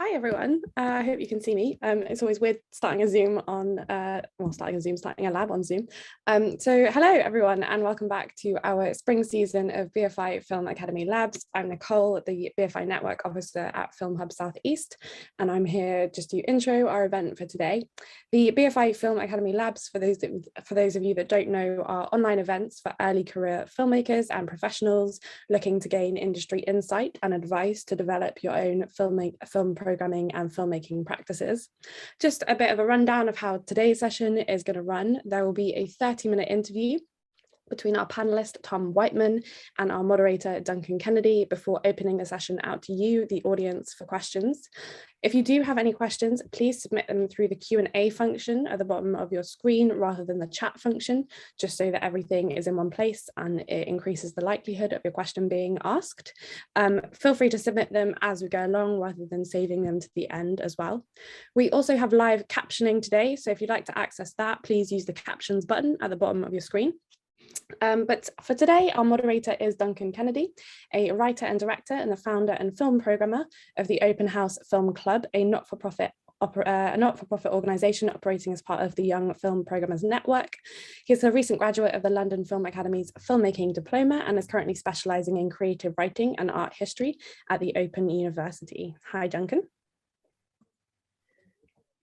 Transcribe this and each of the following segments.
hi everyone. I hope you can see me. It's always weird starting a Zoom on, starting a lab on Zoom. So hello everyone and welcome back to our spring season of BFI Film Academy Labs. I'm Nicole, the BFI Network Officer at Film Hub Southeast, and I'm here just to intro our event for today. The BFI Film Academy Labs, for those of you that don't know, are online events for early career filmmakers and professionals looking to gain industry insight and advice to develop your own film programming and filmmaking practices. Just a bit of a rundown of how today's session is going to run. There will be a 30-minute interview between our panelist, Tom Wightman, and our moderator, Duncan Kennedy, before opening the session out to you, the audience, for questions. If you do have any questions, please submit them through the Q&A function at the bottom of your screen rather than the chat function, just so that everything is in one place and it increases the likelihood of your question being asked. Feel free to submit them as we go along rather than saving them to the end as well. We also have live captioning today, so if you'd like to access that, please use the captions button at the bottom of your screen. But for today, our moderator is Duncan Kennedy, a writer and director and the founder and film programmer of the Open House Film Club, a not-for-profit organisation operating as part of the Young Film Programmers Network. He's a recent graduate of the London Film Academy's filmmaking diploma and is currently specialising in creative writing and art history at the Open University. Hi, Duncan.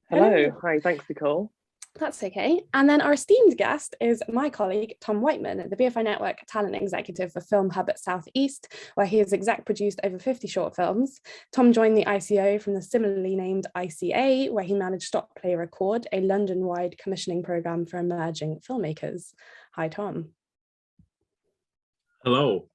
Hello. Hi, thanks, Nicole. That's okay. And then our esteemed guest is my colleague, Tom Wightman, the BFI Network Talent Executive for Film Hub at Southeast, where he has exec produced over 50 short films. Tom joined the ICO from the similarly named ICA, where he managed Stop Play Record, a London-wide commissioning programme for emerging filmmakers. Hi, Tom. Hello.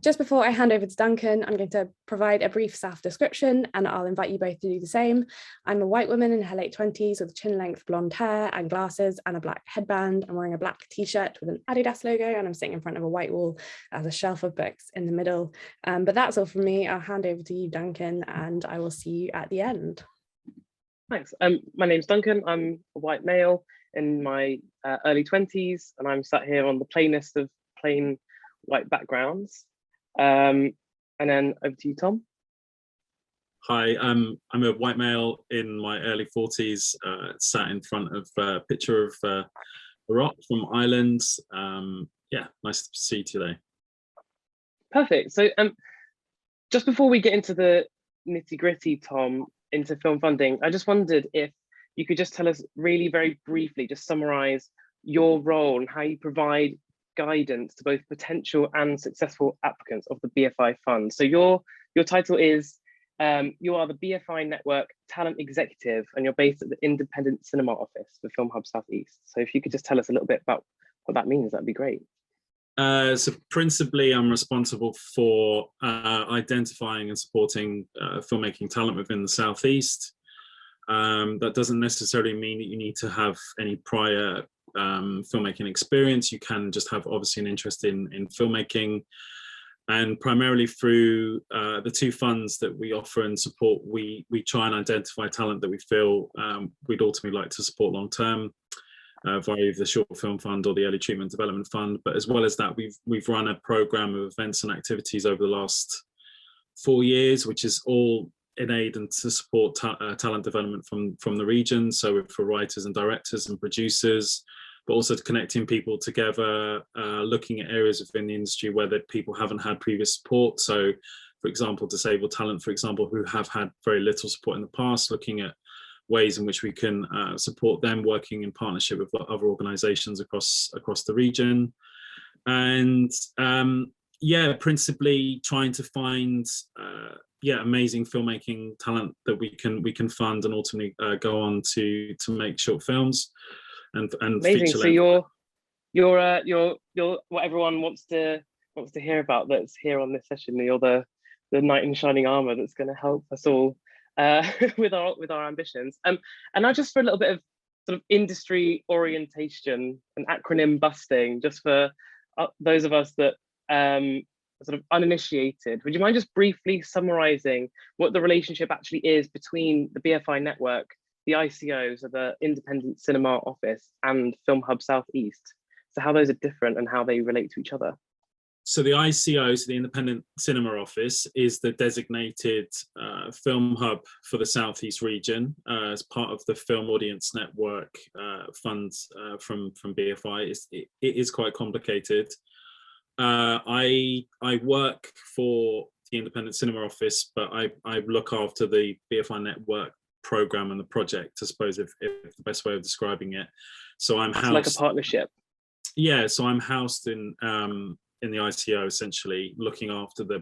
Just before I hand over to Duncan, I'm going to provide a brief self-description and I'll invite you both to do the same. I'm a white woman in her late 20s with chin-length blonde hair and glasses and a black headband. I'm wearing a black t-shirt with an Adidas logo and I'm sitting in front of a white wall as a shelf of books in the middle. But that's all from me. I'll hand over to you, Duncan, and I will see you at the end. Thanks. My name's Duncan. I'm a white male in my early 20s and I'm sat here on the plainest of plain white backgrounds. And then over to you, Tom. Hi, I'm a white male in my early 40s, sat in front of a picture of a rock from Ireland. Yeah, nice to see you today. Perfect. So just before we get into the nitty gritty, Tom, into film funding, I just wondered if you could just tell us really very briefly, just summarize your role and how you provide guidance to both potential and successful applicants of the BFI fund. So your title is, you are the BFI Network Talent Executive and you're based at the Independent Cinema Office for Film Hub Southeast. So if you could just tell us a little bit about what that means, that'd be great. So principally, I'm responsible for identifying and supporting filmmaking talent within the Southeast. That doesn't necessarily mean that you need to have any prior filmmaking experience. You can just have obviously an interest in filmmaking, and primarily through the two funds that we offer and support, we try and identify talent that we feel we'd ultimately like to support long term via the Short Film Fund or the Early Treatment Development Fund. But as well as that, we've run a program of events and activities over the last 4 years, which is all in aid and to support talent development from the region. So for writers and directors and producers, but also to connecting people together, looking at areas within the industry where people haven't had previous support. So for example, disabled talent, for example, who have had very little support in the past, looking at ways in which we can support them, working in partnership with other organizations across the region. And yeah, principally trying to find amazing filmmaking talent that we can fund and ultimately go on to make short films and amazing. Feature so you're what everyone wants to hear about that's here on this session. You're the knight in shining armor that's going to help us all with our ambitions. And now just for a little bit of sort of industry orientation and acronym busting, just for those of us that sort of uninitiated, would you mind just briefly summarizing what the relationship actually is between the BFI Network, the ICO, so the Independent Cinema Office, and Film Hub Southeast? So how those are different and how they relate to each other? So the ICO, so the Independent Cinema Office, is the designated film hub for the Southeast region as part of the Film Audience Network funds from BFI. It is quite complicated. I work for the Independent Cinema Office, but I look after the BFI Network program and the project, I suppose, if the best way of describing it. So I'm housed, like a partnership. Yeah, so I'm housed in the ICO, essentially looking after the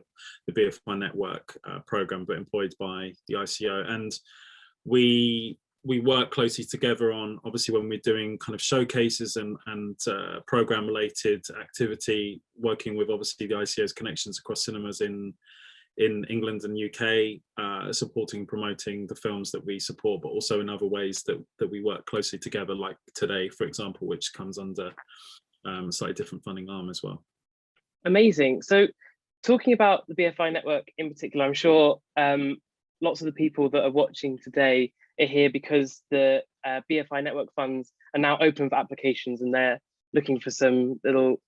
BFI Network program, but employed by the ICO. And we work closely together on, obviously, when we're doing kind of showcases and program related activity, working with obviously the ICO's connections across cinemas in England and UK, supporting, promoting the films that we support, but also in other ways that we work closely together, like today, for example, which comes under a slightly different funding arm as well. Amazing. So talking about the BFI network in particular, I'm sure lots of the people that are watching today are here because the BFI network funds are now open for applications, and they're looking for some little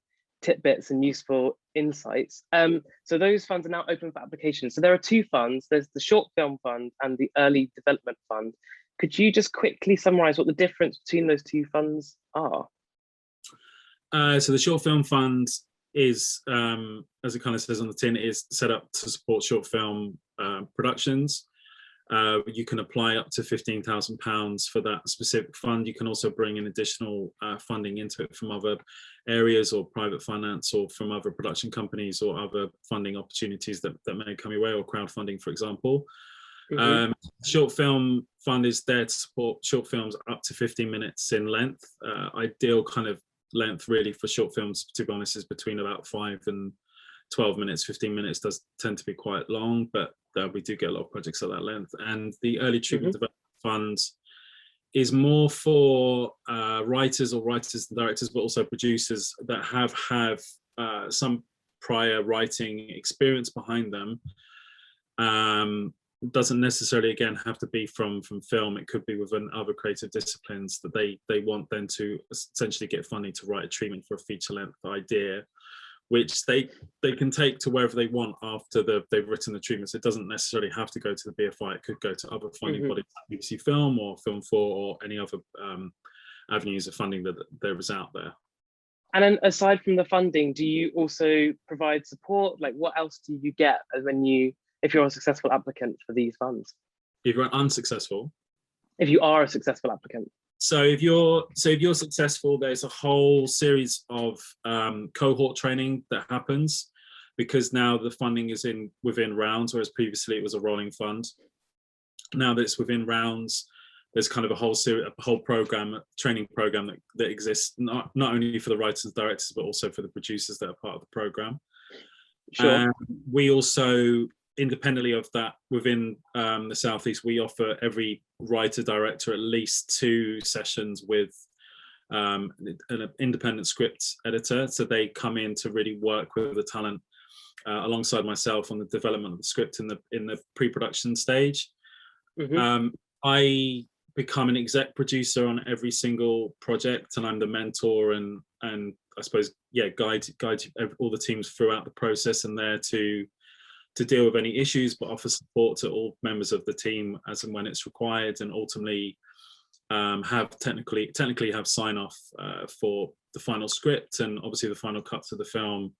tidbits and useful insights. So those funds are now open for applications. So there are two funds. There's the Short Film Fund and the Early Development Fund. Could you just quickly summarize what the difference between those two funds are? So the Short Film Fund is, as it kind of says on the tin, is set up to support short film productions. You can apply up to £15,000 for that specific fund. You can also bring in additional funding into it from other areas or private finance, or from other production companies or other funding opportunities that may come your way, or crowdfunding, for example. Short Film Fund is there to support short films up to 15 minutes in length. Ideal kind of length really for short films, to be honest, is between about 5 and 12 minutes. 15 minutes does tend to be quite long, but we do get a lot of projects at that length. And the Early Treatment Development Fund is more for writers and directors, but also producers that have some prior writing experience behind them. Doesn't necessarily, again, have to be from film. It could be within other creative disciplines that they want then to essentially get funding to write a treatment for a feature length idea, which they can take to wherever they want after they've written the treatments. It doesn't necessarily have to go to the BFI. It could go to other funding bodies, BBC Film or Film 4, or any other avenues of funding that there is out there. And then aside from the funding, do you also provide support? Like, what else do you get if you're a successful applicant for these funds? If you're unsuccessful? If you are a successful applicant. So if you're successful, there's a whole series of cohort training that happens, because now the funding is within rounds, whereas previously it was a rolling fund. Now that it's within rounds, there's kind of a whole training program that exists not only for the writers and directors, but also for the producers that are part of the program. Sure. We also, independently of that, within the Southeast, we offer every writer director at least 2 sessions with an independent script editor. So they come in to really work with the talent alongside myself on the development of the script in the pre-production stage. I become an exec producer on every single project, and I'm the mentor and I suppose, guide all the teams throughout the process, and there to deal with any issues, but offer support to all members of the team as and when it's required, and ultimately have technically have sign off for the final script, and obviously the final cuts of the film,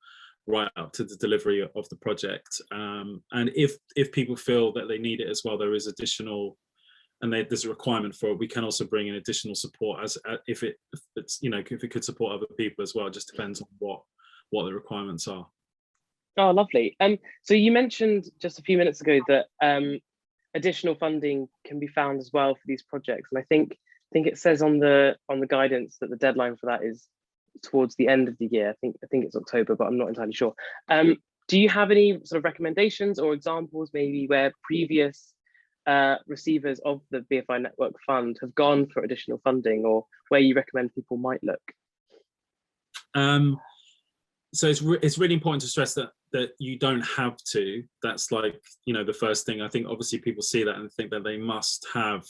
right up to the delivery of the project. And if people feel that they need it as well, there is additional, and there's a requirement for it, we can also bring in additional support if it could support other people as well. It just depends on what the requirements are. Oh, lovely. So you mentioned just a few minutes ago that additional funding can be found as well for these projects, and I think it says on the guidance that the deadline for that is towards the end of the year. I think it's October, but I'm not entirely sure. Do you have any sort of recommendations or examples, maybe where previous receivers of the BFI Network Fund have gone for additional funding, or where you recommend people might look? So it's really important to stress that you don't have to. That's like, the first thing. I think obviously people see that and think that they must have,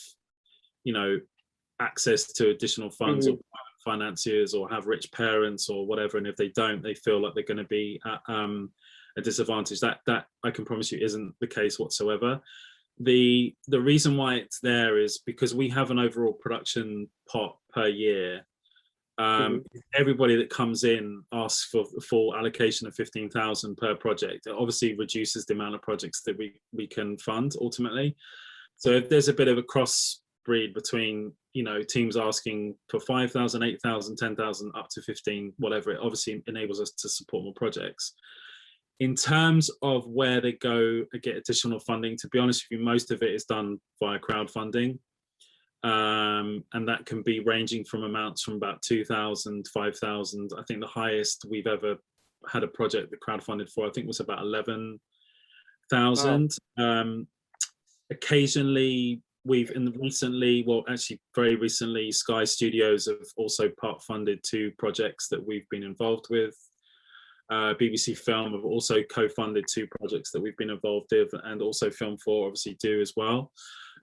access to additional funds or financiers or have rich parents or whatever, and if they don't, they feel like they're going to be at a disadvantage. That I can promise you isn't the case whatsoever. The reason why it's there is because we have an overall production pot per year. Everybody that comes in asks for the full allocation of 15,000 per project. It obviously reduces the amount of projects that we can fund ultimately. So if there's a bit of a crossbreed between, you know, teams asking for 5,000, 8,000, 10,000, up to 15, whatever, it obviously enables us to support more projects. In terms of where they go and get additional funding, to be honest with you, most of it is done via crowdfunding. And that can be ranging from amounts from about 2,000, 5,000. I think the highest we've ever had a project that crowdfunded for, I think, was about 11,000. Wow. Occasionally, very recently, Sky Studios have also part funded 2 projects that we've been involved with. BBC Film have also co-funded 2 projects that we've been involved with, and also Film 4 obviously do as well.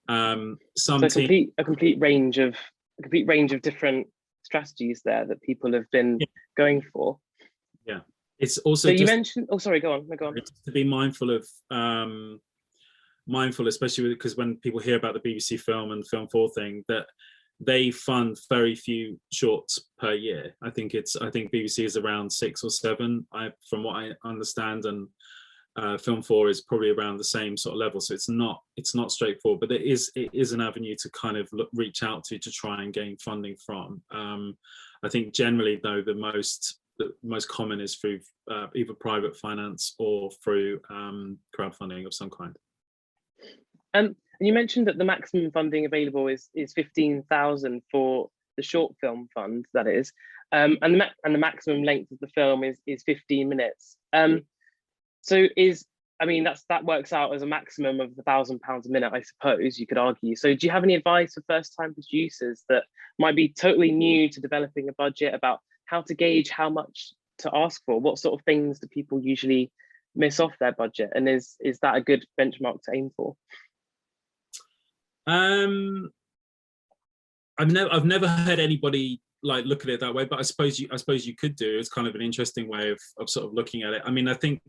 So a complete range of different strategies there that people have been going for. Yeah, it's also. So you mentioned. Oh, sorry. Go on. To be mindful, especially because when people hear about the BBC Film and Film 4 thing, that they fund very few shorts per year. I think BBC is around 6 or 7, from what I understand, and Film 4 is probably around the same sort of level. So it's not straightforward, but it is an avenue to kind of reach out to try and gain funding from. I think generally though the most common is through either private finance or through crowdfunding of some kind. And you mentioned that the maximum funding available is 15,000 for the short film fund, that is, and the maximum length of the film is 15 minutes. So that works out as a maximum of £1,000 a minute, I suppose you could argue. So do you have any advice for first-time producers that might be totally new to developing a budget about how to gauge how much to ask for? What sort of things do people usually miss off their budget, and is that a good benchmark to aim for? I've never heard anybody like look at it that way, but I suppose you could do. It's kind of an interesting way of sort of looking at it. I mean, I think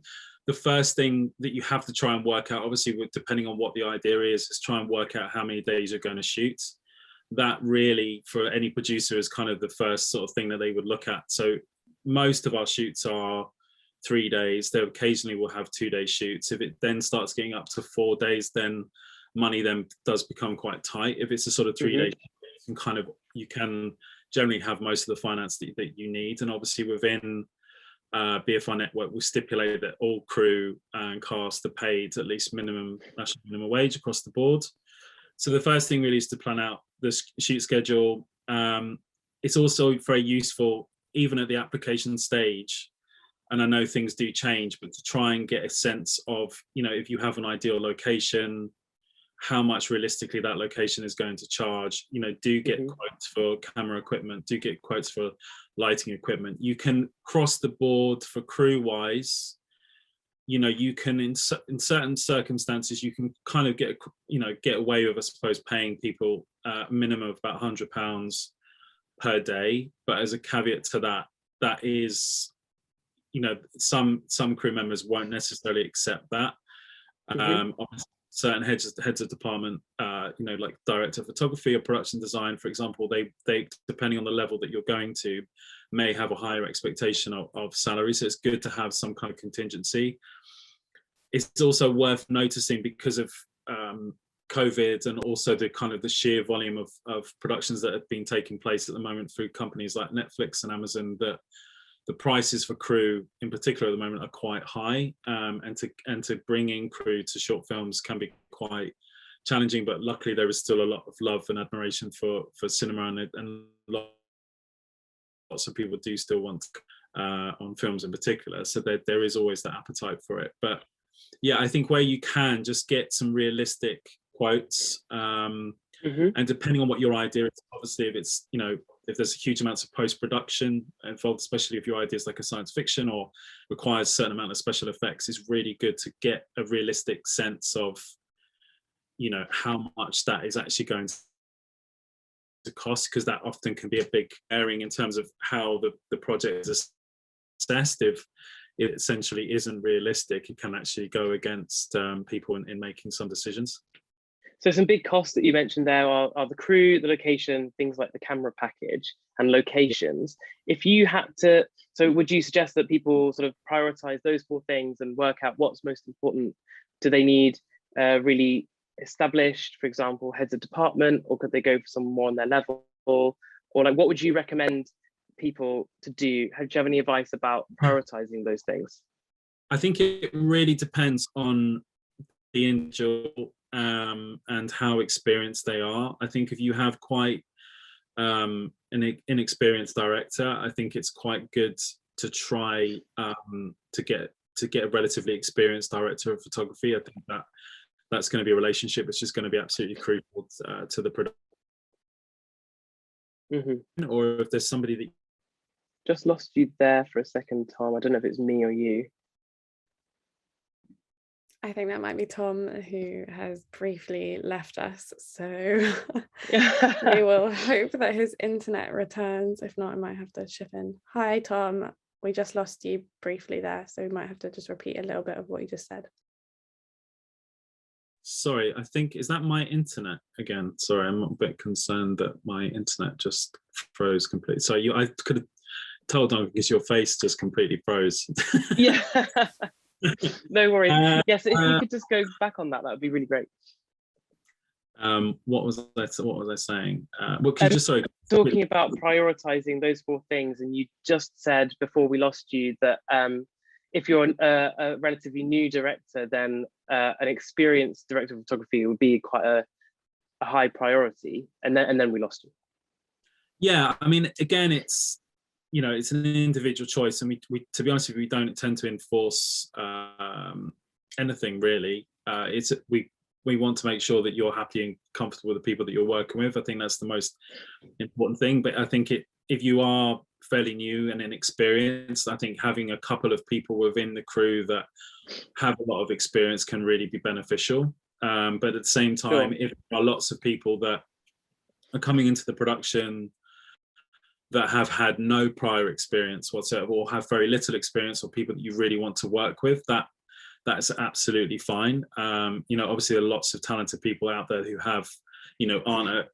the first thing that you have to try and work out, obviously depending on what the idea is try and work out how many days you're going to shoot. That really, for any producer, is kind of the first sort of thing that they would look at. So most of our shoots are 3 days. They occasionally will have 2-day shoots. If it then starts getting up to 4 days, then money then does become quite tight. If it's a sort of 3-day, you can generally have most of the finance that you need. And obviously within BFI Network, we stipulate that all crew and cast are paid at least national minimum wage across the board. So the first thing really is to plan out the shoot schedule. It's also very useful, even at the application stage, and I know things do change, but to try and get a sense of, you know, if you have an ideal location, how much realistically that location is going to charge. You know, do get quotes for camera equipment, do get quotes for lighting equipment. You can cross the board for crew wise. You know, you can in certain circumstances you can kind of get away with, I suppose, paying people a minimum of about £100 per day. But as a caveat to that, that is, you know, some crew members won't necessarily accept that. Certain heads of department, you know, like director of photography or production design, for example, they depending on the level that you're going to, may have a higher expectation of salary. So it's good to have some kind of contingency. It's also worth noticing, because of COVID and also the kind of the sheer volume of productions that have been taking place at the moment through companies like Netflix and Amazon, that the prices for crew in particular at the moment are quite high, and to bring in crew to short films can be quite challenging, but luckily there is still a lot of love and admiration for cinema, and lots of people do still want on films in particular, so there is always that appetite for it. But yeah, I think where you can just get some realistic quotes, and depending on what your idea is, obviously if it's, you know, if there's huge amounts of post-production involved, especially if your idea is like a science fiction or requires a certain amount of special effects, it's really good to get a realistic sense of, you know, how much that is actually going of cost, because that often can be a big bearing in terms of how the project is assessed. If it essentially isn't realistic, it can actually go against people in making some decisions. So some big costs that you mentioned there are the crew, the location, things like the camera package and locations. If you had to, so would you suggest that people sort of prioritize those 4 things and work out what's most important? Do they need really established, for example, heads of department, or could they go for someone more on their level? Or like, what would you recommend people to do? Do you have any advice about prioritizing those things? I think it really depends on the individual and how experienced they are. I think if you have quite an inexperienced director, I think it's quite good to try to get a relatively experienced director of photography. I think that's going to be a relationship which is going to be absolutely crucial to the production. Or if there's somebody that just lost you there for a second, Tom. I don't know if it's me or you. I think that might be Tom, who has briefly left us. So we will hope that his internet returns. If not, I might have to chip in. Hi, Tom. We just lost you briefly there, so we might have to just repeat a little bit of what you just said. Sorry, I think, is that my internet again? Sorry, I'm a bit concerned that my internet just froze completely. So I could have told on because your face just completely froze. Yeah. No worries. Yes, if you could just go back on that would be really great. What was I saying? Well, could you just talking about prioritizing those 4 things, and you just said before we lost you that if you're a relatively new director, then an experienced director of photography would be quite a high priority, and then we lost you. Yeah, I mean, again, it's an individual choice, and we to be honest with you, we don't tend to enforce anything really. We want to make sure that you're happy and comfortable with the people that you're working with. I think that's the most important thing. But I think if you are fairly new and inexperienced, I think having a couple of people within the crew that have a lot of experience can really be beneficial. But at the same time, if there are lots of people that are coming into the production that have had no prior experience whatsoever, or have very little experience, or people that you really want to work with, that's absolutely fine. Obviously there are lots of talented people out there who have, aren't at,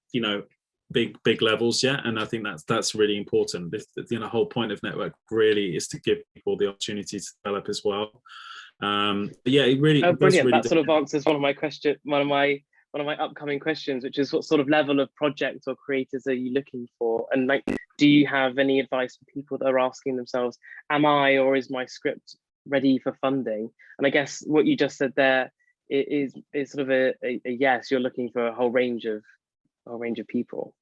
big levels yet, and I think that's really important. The whole point of Network really is to give people the opportunity to develop as well. Yeah, it really. Oh, brilliant! That sort of answers one of my upcoming questions, which is what sort of level of project or creators are you looking for, and like, do you have any advice for people that are asking themselves, am I, or is my script ready for funding? And I guess what you just said there is sort of a yes. You're looking for a whole range of people.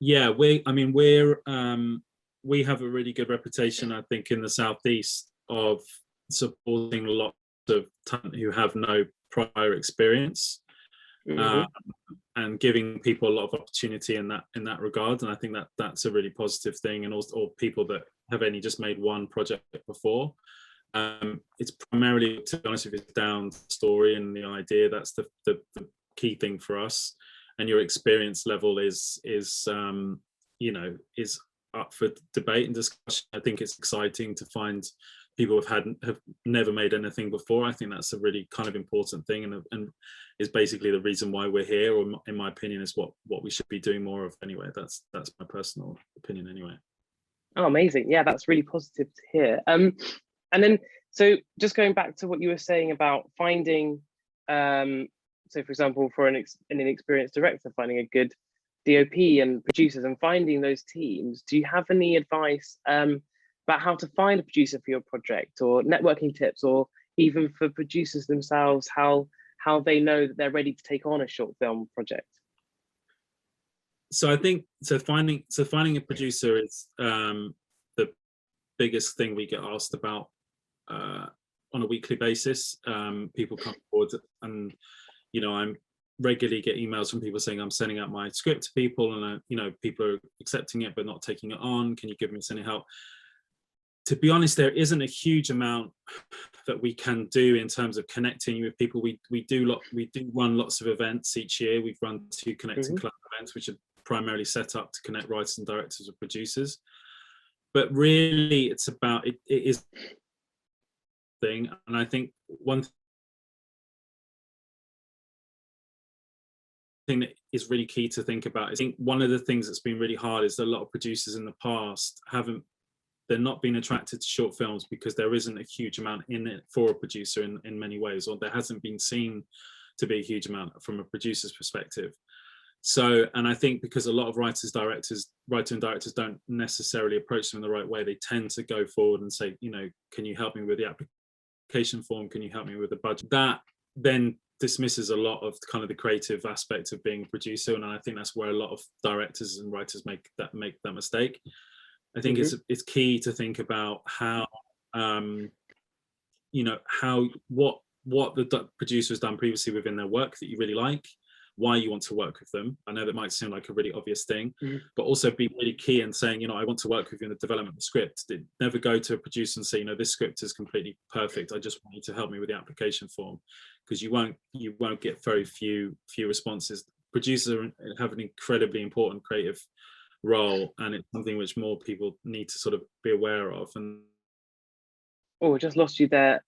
Yeah, we have a really good reputation, I think, in the Southeast of supporting lots of talent who have no prior experience, and giving people a lot of opportunity in that regard. And I think that's a really positive thing. And also, or people that have only just made one project before. It's primarily, to be honest with you, down the story and the idea. That's the key thing for us. And your experience level is up for debate and discussion. I think it's exciting to find people have never made anything before. I think that's a really kind of important thing, and is basically the reason why we're here, or in my opinion, is what we should be doing more of anyway. That's my personal opinion anyway. Oh, amazing. Yeah, that's really positive to hear. And then, so just going back to what you were saying about finding, so for example, for an inexperienced director, finding a good DOP and producers and finding those teams, do you have any advice about how to find a producer for your project, or networking tips, or even for producers themselves, how they know that they're ready to take on a short film project? So I think finding a producer is the biggest thing we get asked about on a weekly basis. People come forward, and I'm regularly get emails from people saying, I'm sending out my script to people, and people are accepting it but not taking it on. Can you give me any help? to be honest, there isn't a huge amount that we can do in terms of connecting with people. We do run lots of events each year. We've run 2 Connect and Collab events, which are primarily set up to connect writers and directors with producers. But really, it's about it is thing, and I think one thing that is really key to think about. I think one of the things that's been really hard is that a lot of producers in the past they're not being attracted to short films because there isn't a huge amount in it for a producer in many ways, or there hasn't been seen to be a huge amount from a producer's perspective. So, and I think because a lot of writer and directors don't necessarily approach them in the right way, they tend to go forward and say, you know, can you help me with the application form? Can you help me with the budget? That then dismisses a lot of kind of the creative aspect of being a producer, and I think that's where a lot of directors and writers make that mistake. I think it's key to think about how you know, what the producer has done previously within their work that you really like, why you want to work with them. I know that might seem like a really obvious thing, but also be really key in saying, you know, I want to work with you in the development of the script. Never go to a producer and say, you know, this script is completely perfect, I just want you to help me with the application form, because you won't get very few responses. Producers have an incredibly important creative role, and it's something which more people need to sort of be aware of. And I just lost you there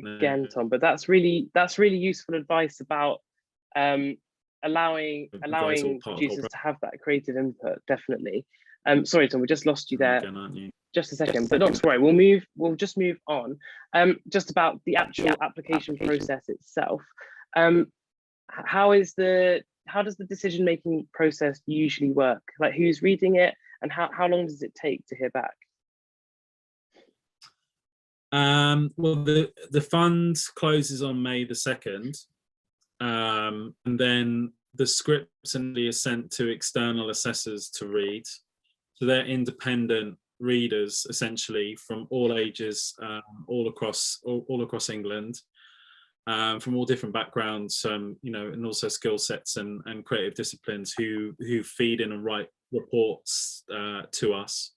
again, Tom, but that's really useful advice about allowing producers to have that creative input. Definitely. Sorry, Tom, we just lost you there again, aren't you? Just a second, but not to worry, we'll just move on. Just about the actual application process itself. How does the decision-making process usually work? Like, who's reading it, and how long does it take to hear back? Well, the fund closes on May the 2nd, and then the scripts are sent to external assessors to read. So they're independent readers, essentially, from all ages, all across England. From all different backgrounds, you know, and also skill sets and creative disciplines who feed in and write reports to us.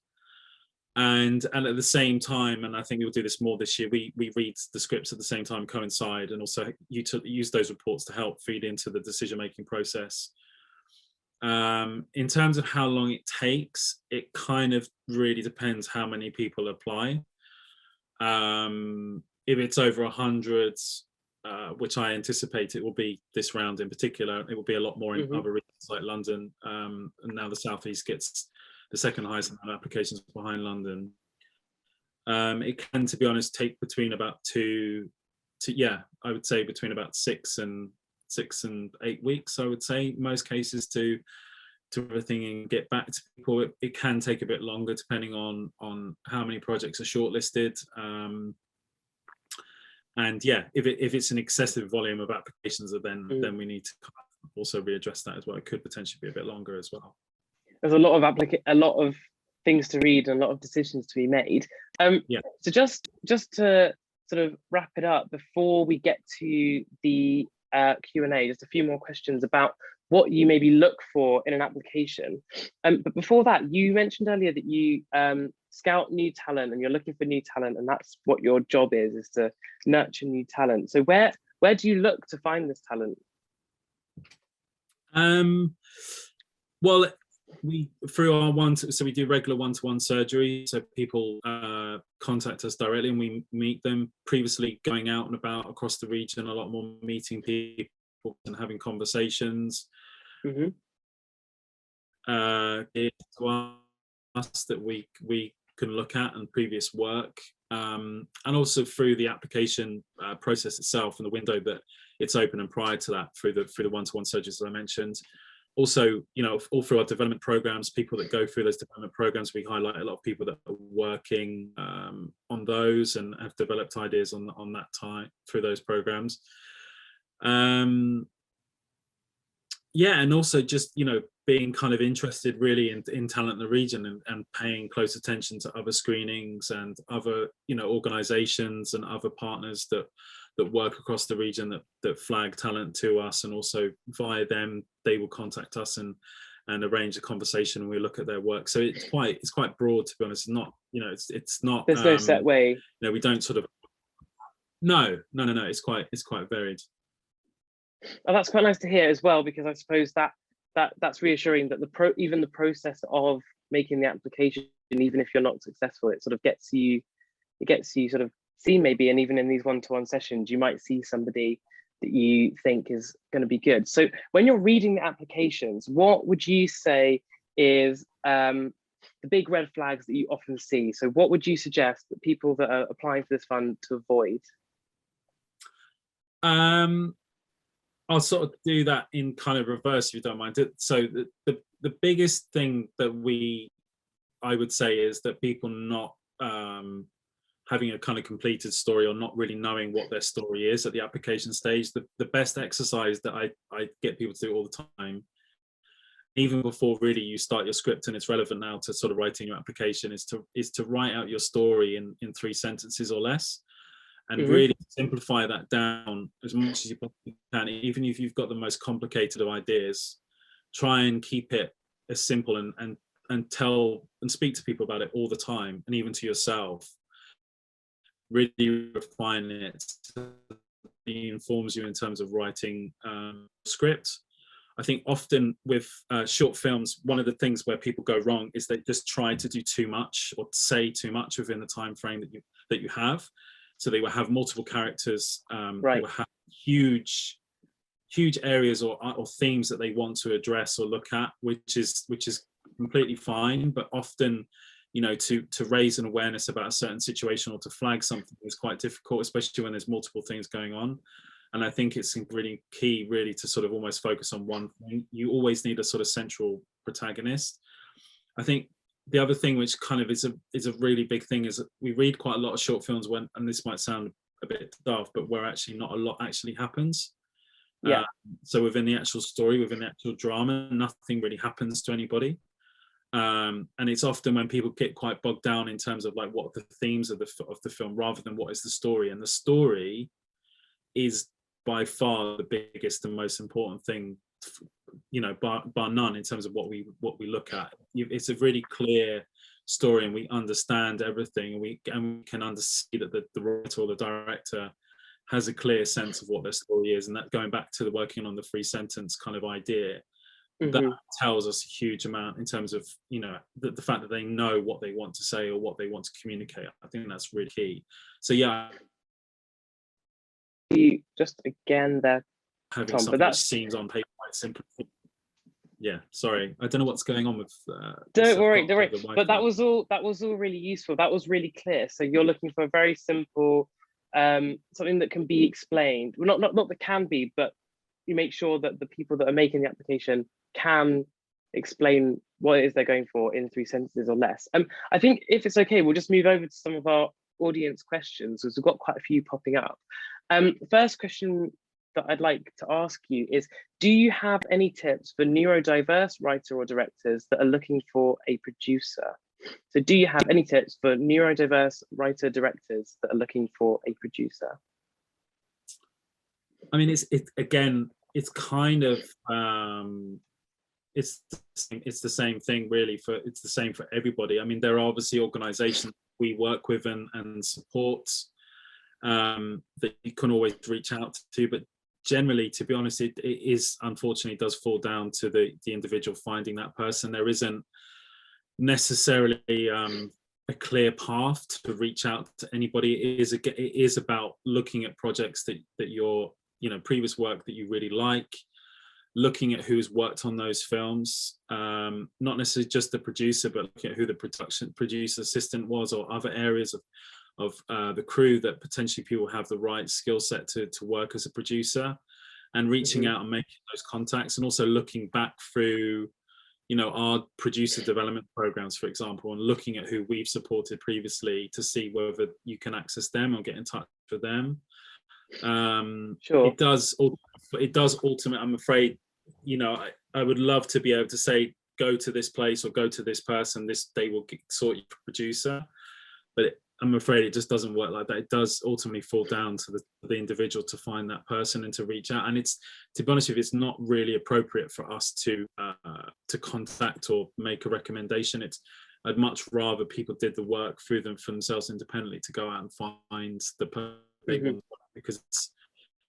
And at the same time, and I think we'll do this more this year, we read the scripts at the same time, coincide, and also use those reports to help feed into the decision-making process. In terms of how long it takes, it kind of really depends how many people apply. If it's over 100, which I anticipate it will be this round in particular, it will be a lot more in other regions like London, and now the South East gets the second highest amount of applications behind London. It can, to be honest, take between about I would say between about 6 and 8 weeks, I would say, most cases to everything and get back to people. It can take a bit longer depending on how many projects are shortlisted. And yeah, if it's an excessive volume of applications, then we need to also readdress that as well. It could potentially be a bit longer as well. There's a lot of things to read and a lot of decisions to be made. So just to sort of wrap it up before we get to the Q&A, just a few more questions about what you maybe look for in an application. But before that, you mentioned earlier that you scout new talent, and you're looking for new talent, and that's what your job is to nurture new talent. So where do you look to find this talent? Well, we do regular one-to-one surgery, so people contact us directly and we meet them. Previously going out and about across the region, a lot more meeting people and having conversations. To us that we can look at and previous work, and also through the application process itself and the window that it's open, and prior to that through the one-to-one surgeries, as I mentioned. Also, you know, all through our development programs, people that go through those development programs, we highlight a lot of people that are working on those and have developed ideas on that time through those programs. Yeah, and also just, you know, being kind of interested really in talent in the region, and paying close attention to other screenings and other, you know, organizations and other partners that work across the region that flag talent to us, and also via them they will contact us and and arrange a conversation, and we look at their work. So it's quite broad, to be honest. Not, it's not. There's no set way. We don't sort of. No. It's quite varied. Oh, that's quite nice to hear as well, because I suppose that's reassuring that even the process of making the application, even if you're not successful, it sort of gets you sort of seen maybe, and even in these one-to-one sessions, you might see somebody that you think is going to be good. So when you're reading the applications, what would you say is the big red flags that you often see? So what would you suggest that people that are applying for this fund to avoid? I'll sort of do that in kind of reverse, if you don't mind. So the biggest thing that I would say is that people not having a kind of completed story, or not really knowing what their story is at the application stage. The best exercise that I get people to do all the time, even before really you start your script, and it's relevant now to sort of writing your application, is to write out your story in 3 sentences or less, and really simplify that down as much as you possibly can. Even if you've got the most complicated of ideas, try and keep it as simple, and tell and speak to people about it all the time, and even to yourself. Really refine it. It informs you in terms of writing script. I think often with short films, one of the things where people go wrong is they just try to do too much, or say too much within the time frame that you have. So they will have multiple characters, right. They will have huge areas or themes that they want to address or look at, which is completely fine, but often, to raise an awareness about a certain situation or to flag something is quite difficult, especially when there's multiple things going on. And I think it's really key, really, to sort of almost focus on one thing. You always need a sort of central protagonist. I think the other thing, which kind of is a really big thing, is that we read quite a lot of short films and this might sound a bit daft, but where actually not a lot actually happens. Yeah. So within the actual story, within the actual drama, nothing really happens to anybody. And it's often when people get quite bogged down in terms of like what are the themes of the film, rather than what is the story. And the story is by far the biggest and most important thing, bar none, in terms of what we look at. It's a really clear story, and we understand everything, and we can see that the writer or the director has a clear sense of what their story is. And that, going back to the working on the 3 sentence kind of idea, that tells us a huge amount in terms of the fact that they know what they want to say or what they want to communicate. I think that's really key. So yeah, just again there, having Tom, something but which seems on paper quite simple. Yeah, sorry, I don't know what's going on with don't worry, but that was all really useful. That was really clear. So you're looking for a very simple something that can be explained. Well, not that can be, but you make sure that the people that are making the application can explain what it is they're going for in 3 sentences or less. I think, if it's okay, we'll just move over to some of our audience questions, because we've got quite a few popping up. First question that I'd like to ask you is, do you have any tips for neurodiverse writer or directors that are looking for a producer? So do you have any tips for neurodiverse writer directors that are looking for a producer? I mean, it's kind of it's the same thing really. It's the same for everybody. I mean, there are obviously organizations we work with and support that you can always reach out to, but generally, to be honest, it is, unfortunately, does fall down to the individual finding that person. There isn't necessarily a clear path to reach out to anybody. It is about looking at projects that your previous work that you really like, looking at who's worked on those films, not necessarily just the producer, but looking at who the producer assistant was, or other areas of the crew that potentially people have the right skill set to work as a producer, and reaching out and making those contacts, and also looking back through our producer development programs, for example, and looking at who we've supported previously to see whether you can access them or get in touch with them. Sure. It does ultimately, I'm afraid, I would love to be able to say, go to this place or go to this person, they will sort you a producer, but I'm afraid it just doesn't work like that. It does ultimately fall down to the individual to find that person and to reach out. And it's, to be honest with you, it's not really appropriate for us to contact or make a recommendation. I'd much rather people did the work for themselves independently to go out and find the person they want, because it's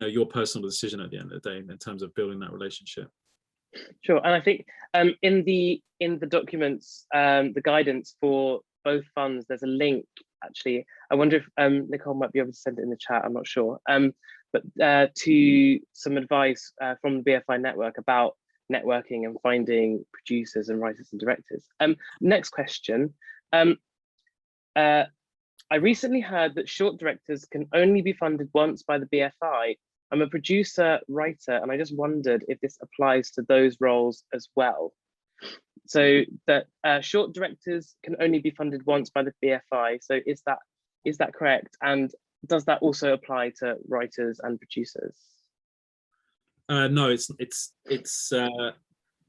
your personal decision at the end of the day in terms of building that relationship. Sure, and I think in the documents, the guidance for both funds, there's a link. Actually, I wonder if Nicole might be able to send it in the chat. I'm not sure, but to some advice from the BFI Network about networking and finding producers and writers and directors. Next question. I recently heard that short directors can only be funded once by the BFI. I'm a producer writer, and I just wondered if this applies to those roles as well. So that short directors can only be funded once by the BFI. So is that correct? And does that also apply to writers and producers? No, it's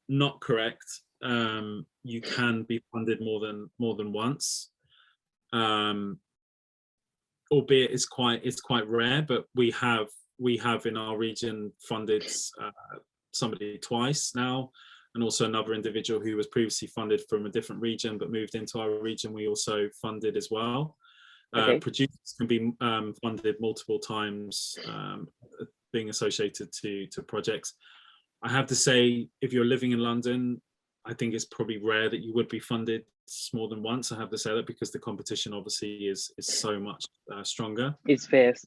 not correct. You can be funded more than once. Albeit it's quite rare, but we have in our region funded somebody twice now, and also another individual who was previously funded from a different region but moved into our region, we also funded as well. Okay. Producers can be funded multiple times, being associated to projects. I have to say, if you're living in London, I think it's probably rare that you would be funded more than once. I have to say that because the competition obviously is so much stronger. It's fierce.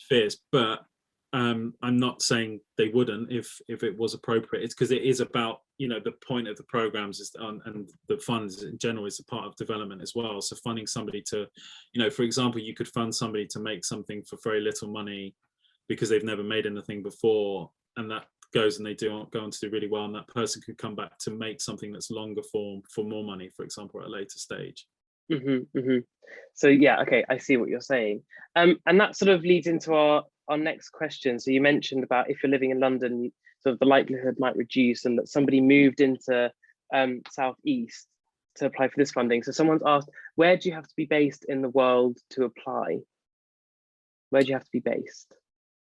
Fierce, but I'm not saying they wouldn't if it was appropriate. It's because it is about, the point of the programs is and the funds in general is a part of development as well. So funding somebody to, for example, you could fund somebody to make something for very little money because they've never made anything before, and that goes and they go on to do really well, and that person could come back to make something that's longer form for more money, for example, at a later stage. So yeah, okay, I see what you're saying, and that sort of leads into our next question. So you mentioned about if you're living in London, sort of the likelihood might reduce, and that somebody moved into Southeast to apply for this funding. So someone's asked, where do you have to be based in the world to apply? Where do you have to be based?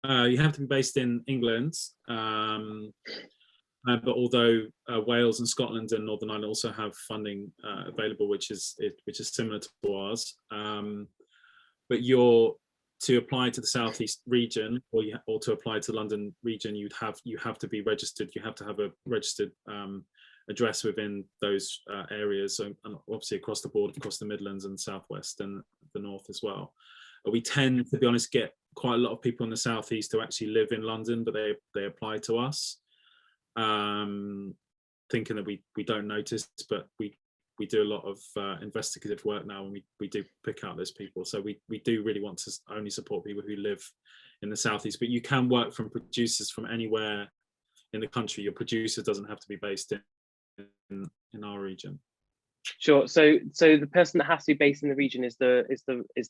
You have to be based in England, but although Wales and Scotland and Northern Ireland also have funding available, which is similar to ours, but to apply to the Southeast region or to apply to the London region, you have to be registered. You have to have a registered address within those areas, and obviously across the board, across the Midlands and Southwest and the North as well. We tend, to be honest, get quite a lot of people in the Southeast who actually live in London, but they apply to us, thinking that we don't notice, but we do a lot of investigative work now, and we do pick out those people. So we do really want to only support people who live in the Southeast, but you can work from producers from anywhere in the country. Your producer doesn't have to be based in our region. Sure. So the person that has to be based in the region is the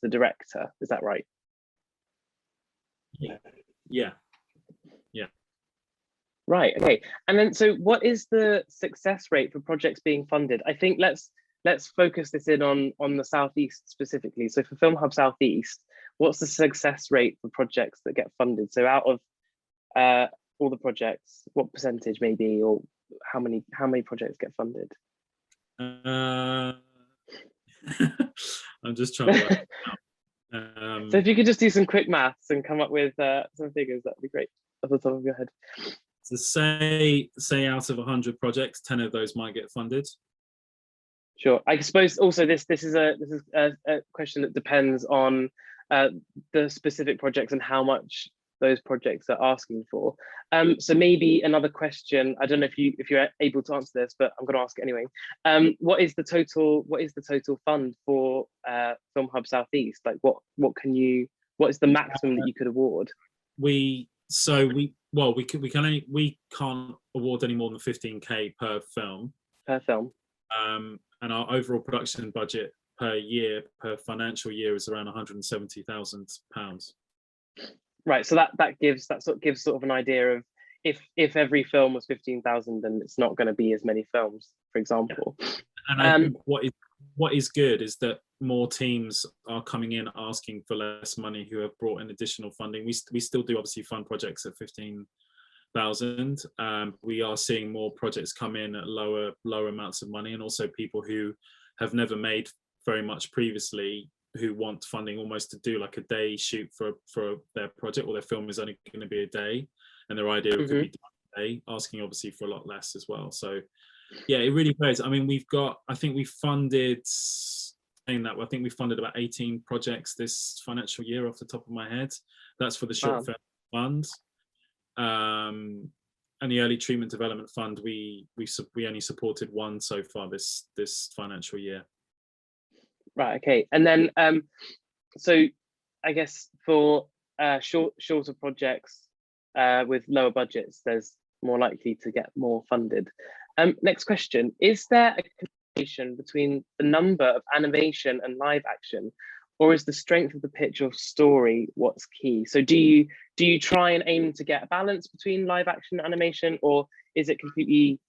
director. Is that right? Yeah. Right. Okay. And then, so what is the success rate for projects being funded? I think let's focus this in on the Southeast specifically. So for Film Hub Southeast, what's the success rate for projects that get funded? So out of all the projects, what percentage maybe, or how many projects get funded? I'm just trying to work out. So if you could just do some quick maths and come up with some figures, that'd be great off the top of your head. So say out of 100 projects, 10 of those might get funded. Sure. I suppose also this is a question that depends on the specific projects and how much those projects are asking for. So maybe another question, I don't know if you're able to answer this, but I'm going to ask it anyway. What is the total fund for Film Hub Southeast? Like what is the maximum that you could award? We can't award any more than 15k per film. And our overall production budget per financial year is around £170,000. Right, so that gives sort of an idea of if every film was 15,000, then it's not going to be as many films, for example. Yeah. And I think what is good is that more teams are coming in asking for less money who have brought in additional funding. We still do obviously fund projects at 15,000. We are seeing more projects come in at lower amounts of money, and also people who have never made very much previously who want funding almost to do like a day shoot for their project, or their film is only going to be a day and their idea could be done a day, asking obviously for a lot less as well. So yeah, it really varies. I mean, I think we funded about 18 projects this financial year off the top of my head. That's for the short film fund. And the early treatment development fund, we only supported one so far this financial year. Right, okay. And then so I guess for shorter projects with lower budgets, there's more likely to get more funded. Next question, is there a correlation between the number of animation and live action, or is the strength of the pitch or story what's key? So do you try and aim to get a balance between live action and animation, or is it completely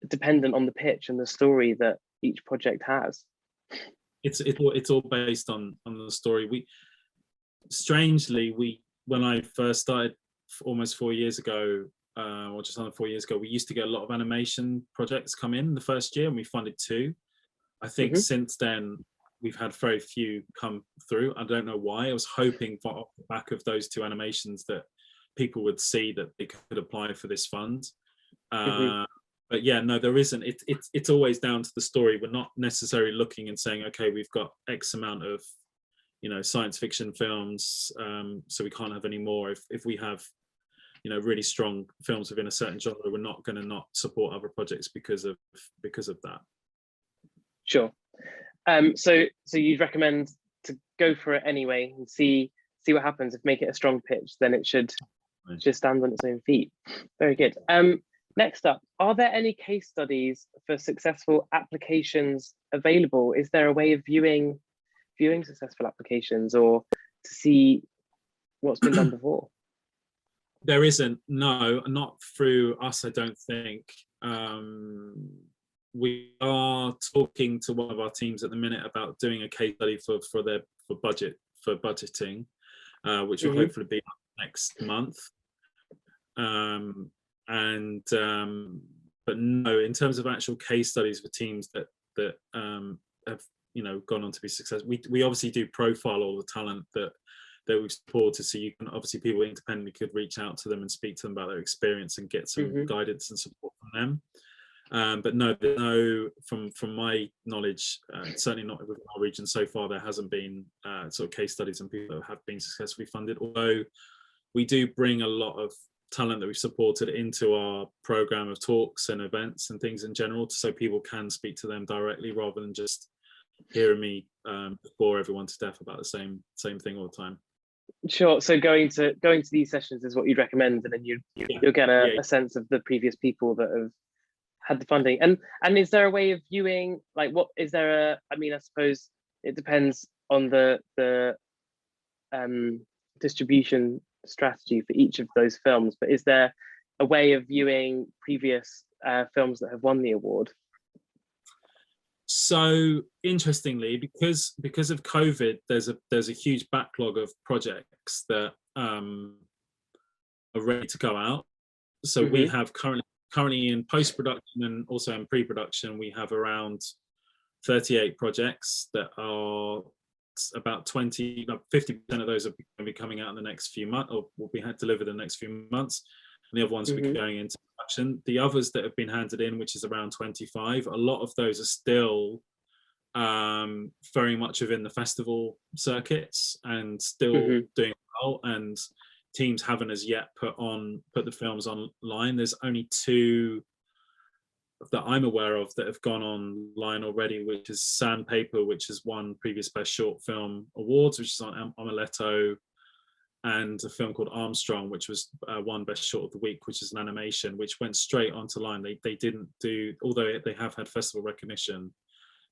dependent on the pitch and the story that each project has? It's all based on the story. When I first started almost 4 years ago, or just under 4 years ago, we used to get a lot of animation projects come in the first year, and we funded 2. I think since then we've had very few come through. I don't know why. I was hoping for off the back of those 2 animations that people would see that they could apply for this fund. But yeah, no, there isn't. It's always down to the story. We're not necessarily looking and saying, okay, we've got X amount of, science fiction films, so we can't have any more. If we have, really strong films within a certain genre, we're not going to not support other projects because of that. Sure. So you'd recommend to go for it anyway and see what happens. If make it a strong pitch, then it should stand on its own feet. Very good. Next up, are there any case studies for successful applications available? Is there a way of viewing successful applications, or to see what's been done before? There isn't, no, not through us, I don't think. We are talking to one of our teams at the minute about doing a case study for budgeting, which will hopefully be next month. But no, in terms of actual case studies for teams that have gone on to be successful, we obviously do profile all the talent that we've supported, so you can obviously, people independently could reach out to them and speak to them about their experience and get some guidance and support from them. But no, from my knowledge, certainly not within our region so far, there hasn't been sort of case studies and people that have been successfully funded, although we do bring a lot of talent that we've supported into our program of talks and events and things in general, so people can speak to them directly rather than just hearing me bore everyone to death about the same thing all the time. Sure. So going to these sessions is what you'd recommend, and then you'll get a sense of the previous people that have had the funding. And is there a way of viewing, like, what is there a? I mean, I suppose it depends on the distribution strategy for each of those films, but is there a way of viewing previous films that have won the award? So interestingly, because of COVID, there's a huge backlog of projects that are ready to go out. So we have currently in post-production and also in pre-production, we have around 38 projects that are about 50% of those are going to be coming out in the next few months, or will be delivered in the next few months, and the other ones will be going into production. The others that have been handed in, which is around 25, a lot of those are still very much within the festival circuits and still doing well, and teams haven't as yet put the films online. There's only 2 that I'm aware of that have gone online already, which is Sandpaper, which has won previous Best Short Film Awards, which is on Amuleto, and a film called Armstrong, which was won Best Short of the Week, which is an animation, which went straight onto line. They didn't do, although they have had festival recognition,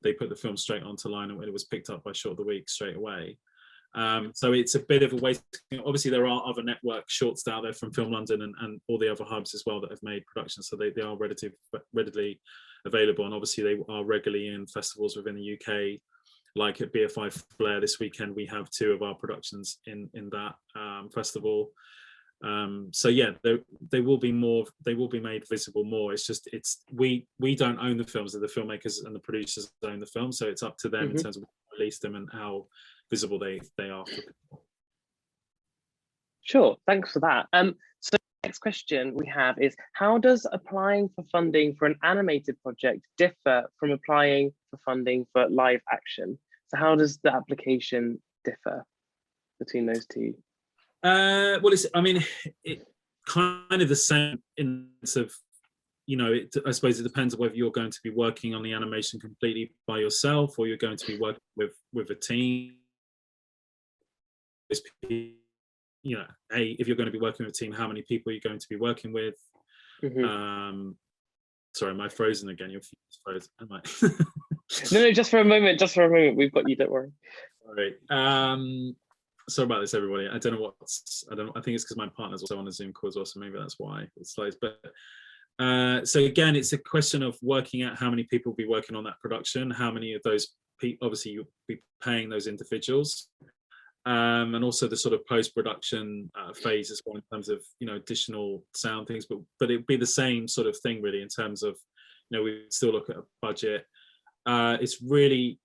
they put the film straight onto line and it was picked up by Short of the Week straight away. So it's a bit of a waste. Obviously, there are other network shorts out there from Film London and all the other hubs as well that have made productions, so they are readily available. And obviously they are regularly in festivals within the UK, like at BFI Flair this weekend. We have 2 of our productions in that festival. So yeah, they will be made visible more. It's just we don't own the films, the filmmakers and the producers own the film, so it's up to them in terms of how to release them and how visible they are for people. Sure, thanks for that. So the next question we have is, how does applying for funding for an animated project differ from applying for funding for live action? So how does the application differ between those two? Well, it's kind of the same in terms of, I suppose it depends on whether you're going to be working on the animation completely by yourself or you're going to be working with a team. If you're going to be working with a team, how many people are you going to be working with? Sorry, am I frozen again? You're frozen. Am I? No, just for a moment. We've got you. Don't worry. Sorry. Sorry about this, everybody. I don't know. I think it's because my partner's also on a Zoom call as well, so maybe that's why it slows. But so again, it's a question of working out how many people will be working on that production, how many of those people, obviously you'll be paying those individuals, and also the sort of post-production phase as well in terms of additional sound things. But it'd be the same sort of thing really in terms of we still look at a budget. It's really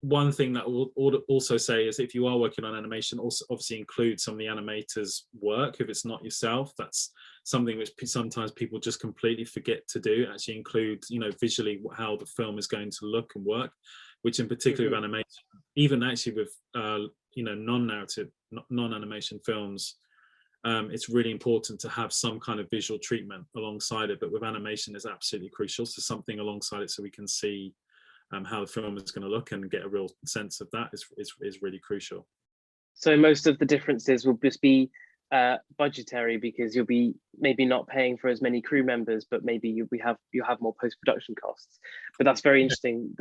one thing that will also say is if you are working on animation, also obviously include some of the animators' work. If it's not yourself, that's something which sometimes people just completely forget to do. Actually include, visually how the film is going to look and work, which in particular with animation, even actually with non-narrative, non-animation films, it's really important to have some kind of visual treatment alongside it. But with animation, it's absolutely crucial. So something alongside it so we can see how the film is going to look and get a real sense of that is really crucial. So most of the differences will just be budgetary, because you'll be maybe not paying for as many crew members, but maybe you have more post-production costs. But that's very interesting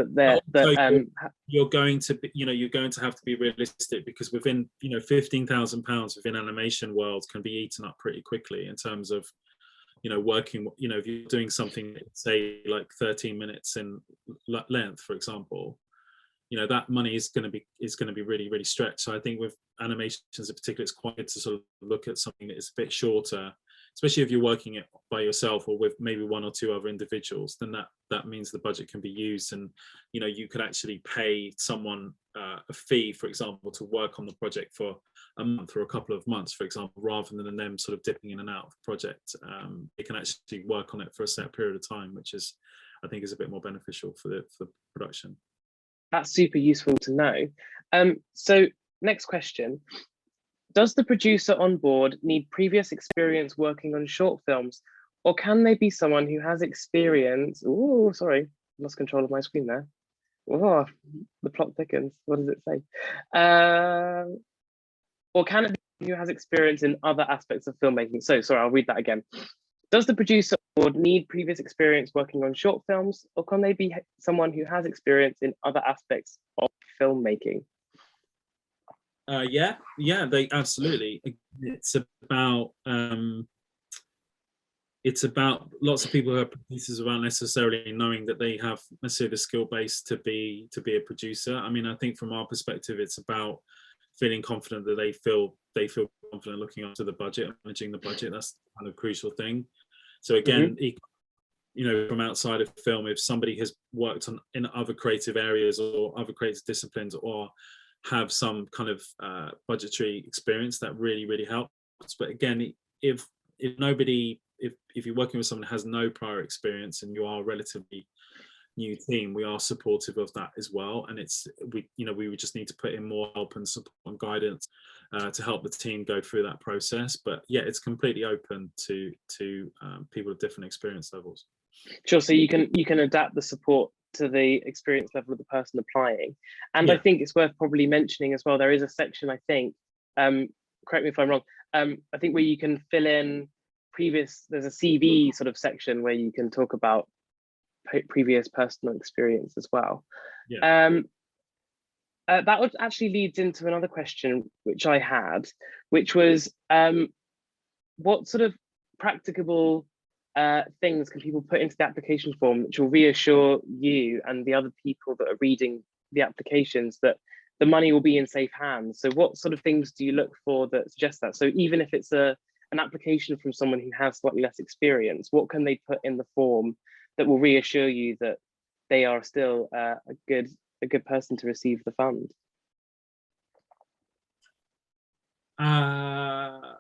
you're going to have to be realistic, because within £15,000 within animation world can be eaten up pretty quickly in terms of working, if you're doing something, say like 13 minutes in length, for example, that money is going to be really, really stretched. So I think with animations in particular, it's quite good to sort of look at something that is a bit shorter, especially if you're working it by yourself or with maybe 1 or 2 other individuals. Then that means the budget can be used, and you could actually pay someone a fee, for example, to work on the project for a month or a couple of months, for example, rather than them sort of dipping in and out of the project. They can actually work on it for a set period of time, which I think is a bit more beneficial for the production. That's super useful to know. So next question, does the producer on board need previous experience working on short films, or can they be someone who has experience? Oh, sorry, lost control of my screen there. Oh, the plot thickens. What does it say? Or can it be someone who has experience in other aspects of filmmaking? So sorry, I'll read that again. Does the producer on board need previous experience working on short films, or can they be someone who has experience in other aspects of filmmaking? Yeah, they absolutely. It's about lots of people who are producers without necessarily knowing that they have necessarily the skill base to be a producer. I mean, I think from our perspective, it's about feeling confident that they feel confident looking after the budget, managing the budget. That's the kind of crucial thing. So again, from outside of film, if somebody has worked in other creative areas or other creative disciplines, or have some kind of budgetary experience, that really, really helps. But again, if you're working with someone who has no prior experience and you are a relatively new team, we are supportive of that as well. And we would just need to put in more help and support and guidance to help the team go through that process. But yeah, it's completely open to people of different experience levels. Sure. So you can adapt the support to the experience level of the person applying. And yeah. I think it's worth probably mentioning as well, there is a section, I think, correct me if I'm wrong, I think where you can fill in there's a CV sort of section where you can talk about previous personal experience as well. Yeah. That would actually leads into another question which I had, which was what sort of practicable things can people put into the application form which will reassure you and the other people that are reading the applications that the money will be in safe hands? So what sort of things do you look for that suggest that? So even if it's an application from someone who has slightly less experience, what can they put in the form that will reassure you that they are still a good person to receive the fund? I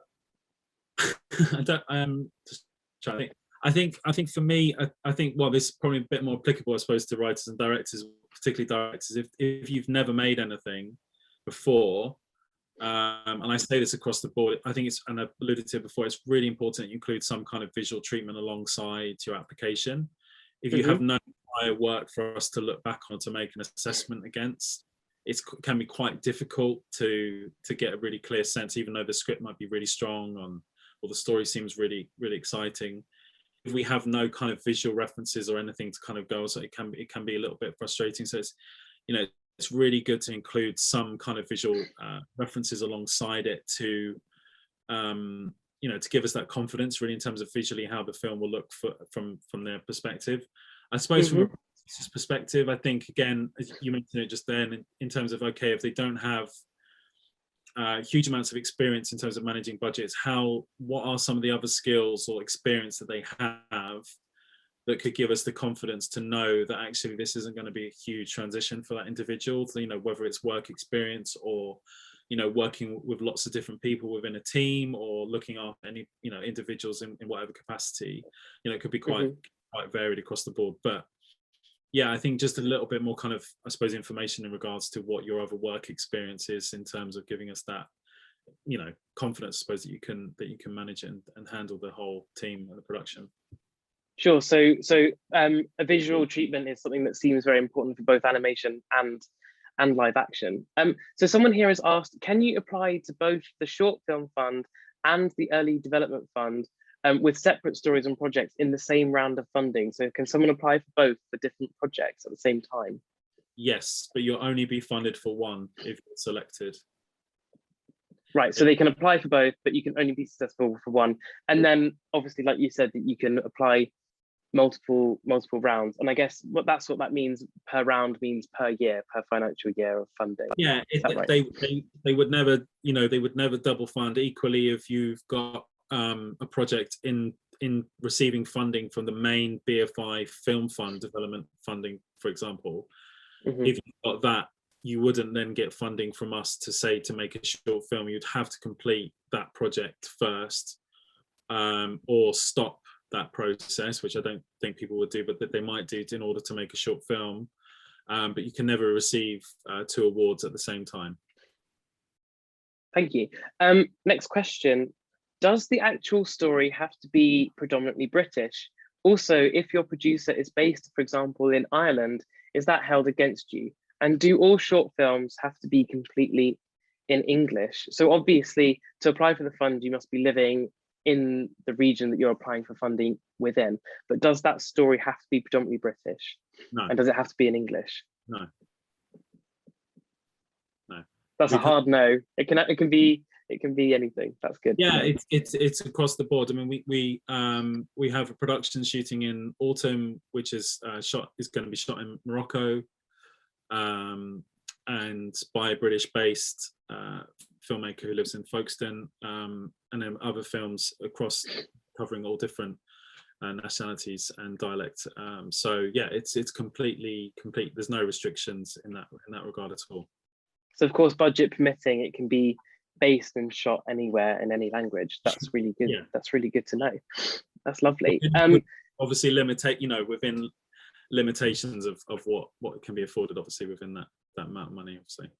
don't. Just trying to think. I think for me, I think this is probably a bit more applicable, I suppose, to writers and directors, particularly directors. If you've never made anything before, and I say this across the board, I think and I've alluded to it before, it's really important you include some kind of visual treatment alongside your application. If you have no prior work for us to look back on to make an assessment against, it can be quite difficult to get a really clear sense, even though the script might be really strong or the story seems really, really exciting. If we have no kind of visual references or anything to kind of go, so it can be a little bit frustrating. So it's really good to include some kind of visual references alongside it to to give us that confidence really in terms of visually how the film will look from their perspective. I suppose from a perspective, I think, again, as you mentioned it just then, in terms of, okay, if they don't have huge amounts of experience in terms of managing budgets, what are some of the other skills or experience that they have that could give us the confidence to know that actually this isn't going to be a huge transition for that individual, whether it's work experience or working with lots of different people within a team or looking after any individuals in whatever capacity. It could be quite varied across the board. But yeah, I think just a little bit more kind of, I suppose, information in regards to what your other work experience is in terms of giving us that confidence, I suppose, that you can manage it and handle the whole team and the production. Sure. So a visual treatment is something that seems very important for both animation and live action. So someone here has asked, can you apply to both the short film fund and the early development fund with separate stories and projects in the same round of funding? So can someone apply for both for different projects at the same time? Yes, but you'll only be funded for one if you're selected. Right, so they can apply for both, but you can only be successful for one. And then obviously, like you said, that you can apply multiple rounds. And I guess what that means per round means per year, per financial year of funding. Yeah, right? they would never, they would never double fund. Equally, if you've got a project in receiving funding from the main BFI Film Fund development funding, for example, if you've got that, you wouldn't then get funding from us to make a short film. You'd have to complete that project first, or stop that process, which I don't think people would do, but that they might do in order to make a short film. But you can never receive 2 awards at the same time. Thank you. Next question. Does the actual story have to be predominantly British? Also, if your producer is based, for example, in Ireland, is that held against you? And do all short films have to be completely in English? So obviously, to apply for the fund, you must be living in the region that you're applying for funding within. But does that story have to be predominantly British? No. And does it have to be in English? No. That's a hard no. It can be anything. That's good. Yeah, it's across the board. I mean, we have a production shooting in autumn, which is going to be shot in Morocco, and by a British-based filmmaker who lives in Folkestone, and then other films across covering all different nationalities and dialects. So yeah, it's completely complete. There's no restrictions in that regard at all. So of course, budget permitting, it can be based and shot anywhere in any language. That's really good. Yeah. That's really good to know. That's lovely. Obviously, within limitations of what can be afforded, obviously within that amount of money, obviously.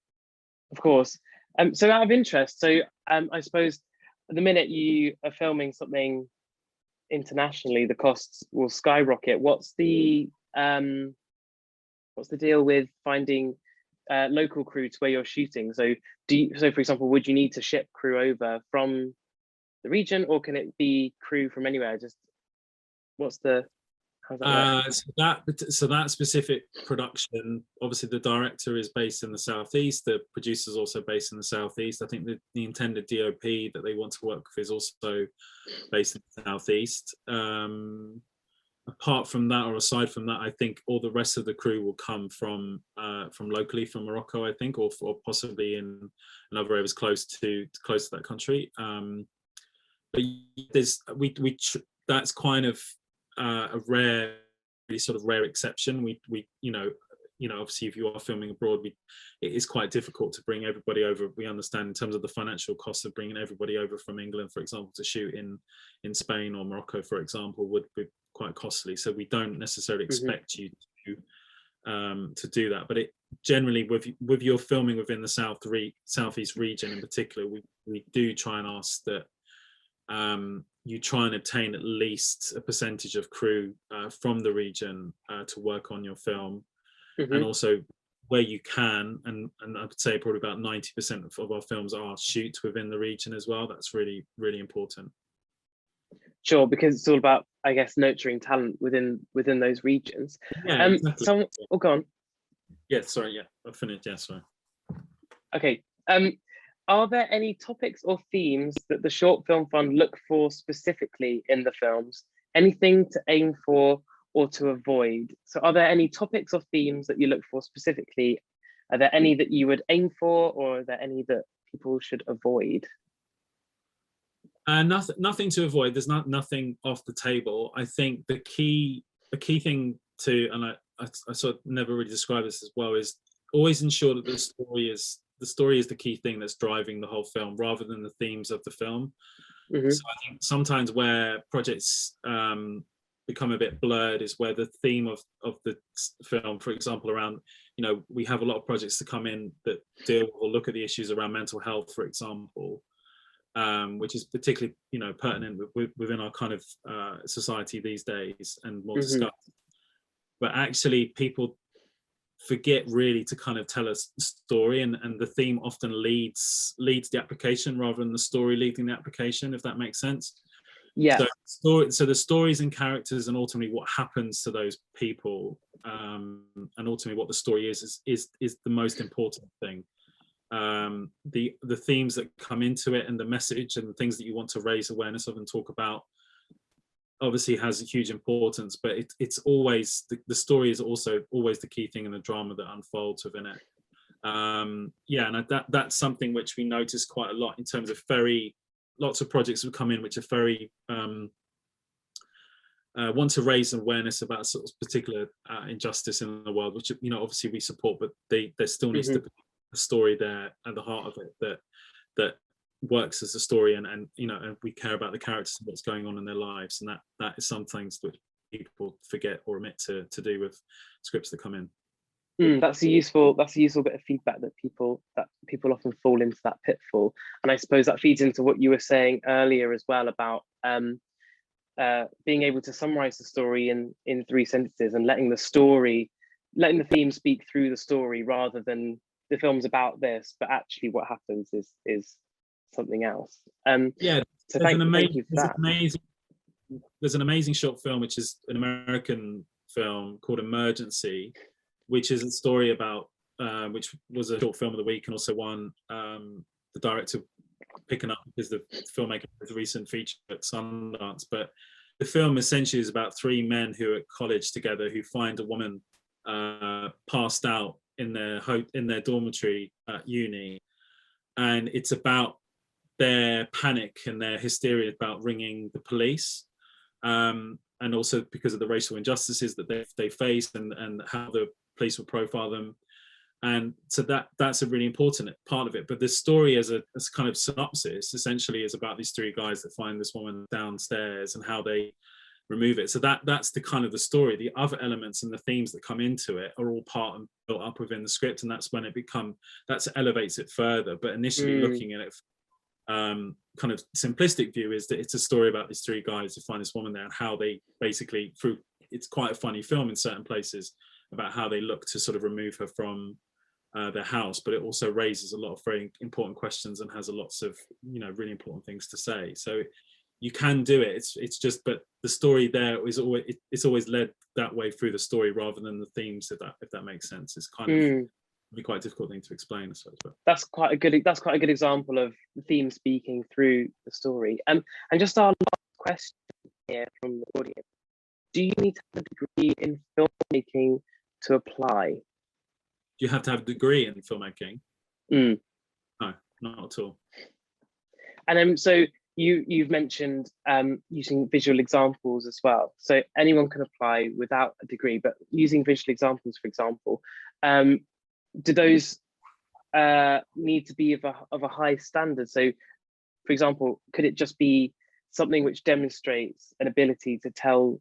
Of course. So out of interest, so I suppose the minute you are filming something internationally, the costs will skyrocket. What's the deal with finding local crew to where you're shooting? So for example, would you need to ship crew over from the region, or can it be crew from anywhere? Just what's the How's that work? So that specific production, obviously the director is based in the Southeast, the producer is also based in the Southeast. I think the intended DOP that they want to work with is also based in the Southeast. Apart from that, or aside from that, I think all the rest of the crew will come from locally, from Morocco, I think, or possibly in other areas close to that country. But that's kind of a rare, really sort of rare exception. We obviously if you are filming abroad, it is quite difficult to bring everybody over. We understand in terms of the financial cost of bringing everybody over from England, for example, to shoot in Spain or Morocco, for example, would be quite costly. So we don't necessarily expect you to do that. But it generally, with your filming within the Southeast region in particular, we do try and ask that you try and obtain at least a percentage of crew from the region to work on your film. And also where you can, and I would say probably about 90% of our films are shot within the region as well. That's really, really important. Sure, because it's all about, I guess, nurturing talent within those regions. Yeah, exactly. Go on. Yeah, sorry, yeah, I've finished, yeah, sorry. Okay. Are there any topics or themes that the Short Film Fund look for specifically in the films? Anything to aim for or to avoid? So are there any topics or themes that you look for specifically? Are there any that you would aim for, or are there any that people should avoid? Nothing to avoid. There's nothing off the table. I think the key thing to, and I sort of never really describe this as well, is always ensure that the story is the key thing that's driving the whole film, rather than the themes of the film. So I think sometimes where projects become a bit blurred is where the theme of the film, for example, around, we have a lot of projects to come in that deal or look at the issues around mental health, for example, which is particularly pertinent within our kind of society these days and more discussed. But actually people forget really to kind of tell a story, and the theme often leads the application rather than the story leading the application, if that makes sense. Yeah. So the stories and characters, and ultimately what happens to those people, and ultimately what the story is the most important thing. The themes that come into it and the message and the things that you want to raise awareness of and talk about obviously has a huge importance, but it's always the story is also always the key thing in the drama that unfolds within it. And that's something which we notice quite a lot in terms of lots of projects have come in which are very want to raise awareness about sort of particular injustice in the world, which obviously we support, but there still needs to be a story there at the heart of it that works as a story, and we care about the characters and what's going on in their lives, and that is some things that people forget or omit to do with scripts that come in. That's a useful bit of feedback, that people often fall into that pitfall, and I suppose that feeds into what you were saying earlier as well about being able to summarize the story in 3 sentences and letting the theme speak through the story, rather than the film's about this, but actually what happens is something else. So thank you for that. There's an amazing short film, which is an American film called Emergency, which is a story about, which was a short film of the week, and also won the director picking up because the filmmaker has a recent feature at Sundance. But the film essentially is about 3 men who are at college together, who find a woman passed out in their dormitory at uni, and it's about their panic and their hysteria about ringing the police, and also because of the racial injustices that they face and how the police will profile them. And so that's a really important part of it. But the story as kind of synopsis essentially is about these 3 guys that find this woman downstairs and how they remove it. So that's the kind of the story. The other elements and the themes that come into it are all part and built up within the script, and that's when that elevates it further. But initially looking at it, kind of simplistic view is that it's a story about these 3 guys who find this woman there, and how they basically, it's quite a funny film in certain places about how they look to sort of remove her from their house, but it also raises a lot of very important questions and has lots of really important things to say. So you can do it. It's just, but the story there is always, it's always led that way through the story rather than the themes. If that makes sense, it's kind of be quite a difficult thing to explain, I suppose. But that's quite a good example of the theme speaking through the story. And just our last question here from the audience: do you need to have a degree in filmmaking to apply? Do you have to have a degree in filmmaking? No, not at all. And so you've mentioned using visual examples as well. So anyone can apply without a degree, but using visual examples, for example, do those need to be of a high standard? So, for example, could it just be something which demonstrates an ability to tell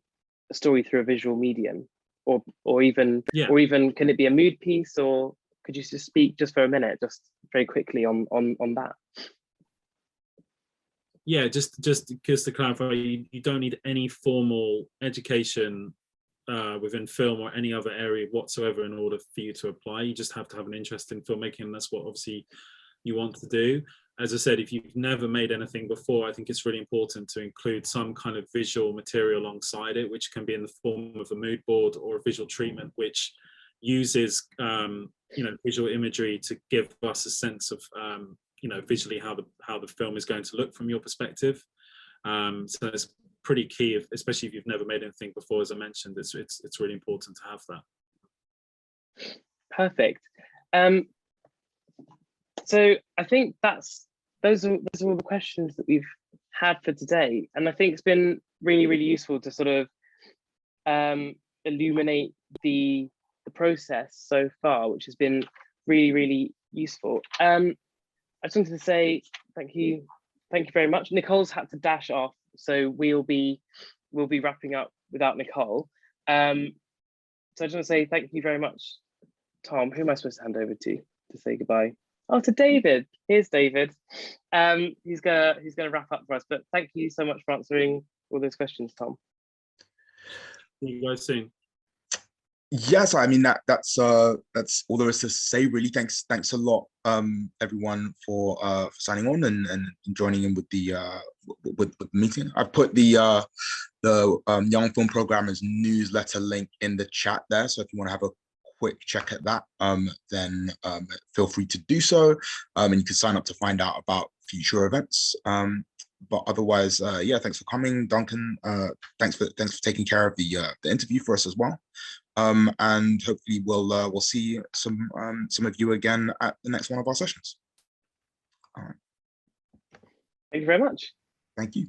a story through a visual medium, or even can it be a mood piece? Or could you just speak just for a minute, just very quickly on that? Yeah, just to clarify, you don't need any formal education within film or any other area whatsoever in order for you to apply. You just have to have an interest in filmmaking, and that's what obviously you want to do. As I said, if you've never made anything before, I think it's really important to include some kind of visual material alongside it, which can be in the form of a mood board or a visual treatment, which uses visual imagery to give us a sense of visually how the film is going to look from your perspective. So it's pretty key, especially if you've never made anything before. As I mentioned, it's really important to have that. Perfect. So I think those are all the questions that we've had for today, and I think it's been really, really useful to sort of illuminate the process so far, which has been really, really useful. I just wanted to say thank you very much. Nicole's had to dash off, so we'll be wrapping up without Nicole. So I just want to say thank you very much, Tom. Who am I supposed to hand over to say goodbye? Oh, to David. Here's David. He's gonna wrap up for us. But thank you so much for answering all those questions, Tom. See you guys soon. Yes, I mean that's all there is to say, really. Thanks a lot, everyone, for signing on and joining in with the meeting. I put the Young Film Programmers newsletter link in the chat there, so if you want to have a quick check at that, then feel free to do so, and you can sign up to find out about future events. But otherwise, yeah, thanks for coming, Duncan. Thanks for taking care of the interview for us as well. And hopefully we'll see some of you again at the next one of our sessions. All right. Thank you very much. Thank you.